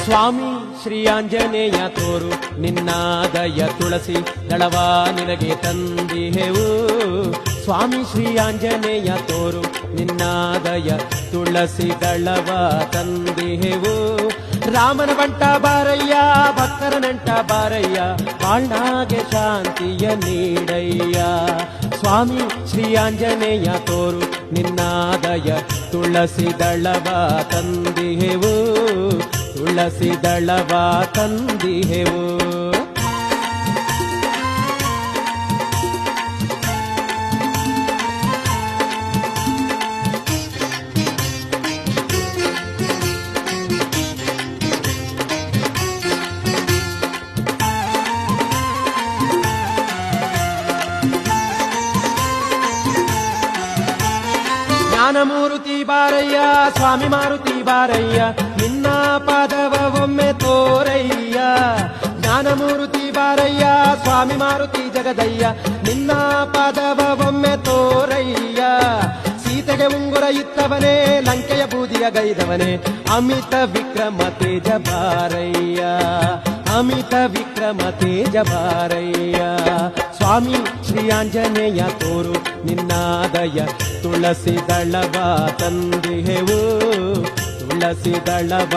ಸ್ವಾಮಿ ಶ್ರೀ ಆಂಜನೇಯ ತೋರು ನಿನ್ನಾದಯ ತುಳಸಿ ದಳವ ನಿನಗೆ ತಂದಿಹೆವು. ಸ್ವಾಮಿ ಶ್ರೀ ಆಂಜನೇಯ ತೋರು ನಿನ್ನಾದಯ ತುಳಸಿ ದಳವ ತಂದಿಹೆವು. ರಾಮನ ಬಂಟ ಬಾರಯ್ಯ ಭಕ್ತರ ನಂಟ ಬಾರಯ್ಯ ಬಾಳ್ನಾಗೆ ಶಾಂತಿಯ ನೀಡಯ್ಯ. ಸ್ವಾಮಿ ಶ್ರೀ ಆಂಜನೇಯ ತೋರು ನಿನ್ನಾದಯ ತುಳಸಿ ದಳವ ತಂದಿಹೆವು. ತುಳಸಿ ದಳವ ತಂದಿಹೆವು. ಜ್ಞಾನಮೂರ್ತಿ ಬಾರಯ್ಯ ಸ್ವಾಮಿ ಮಾರುತಿ ಬಾರಯ್ಯ ನಿನ್ನ ಪಾದವ ಒಮ್ಮೆ ತೋರಯ್ಯ. ಜ್ಞಾನಮೂರ್ತಿ ಬಾರಯ್ಯ ಸ್ವಾಮಿ ಮಾರುತಿ ಜಗದಯ್ಯ ನಿನ್ನ ಪಾದವ ಒಮ್ಮೆ ತೋರಯ್ಯ. ಸೀತೆಗೆ ಉಂಗುರ ಇತ್ತವನೇ ಲಂಕೆಯ ಬೂದಿಯ ಗೈದವನೇ ಅಮಿತ ವಿಕ್ರಮ ತೇಜ ಬಾರಯ್ಯ. ಅಮಿತ ವಿಕ್ರಮ ತೇಜ ಬಾರಯ್ಯ. ಸ್ವಾಮಿ ಶ್ರೀ ಆಂಜನೇಯ ತೋರು ನಿನ್ನಾದಯ ತುಳಸಿ ದಳವ ತಂದಿಹೆವು. ತುಳಸಿ ದಳವ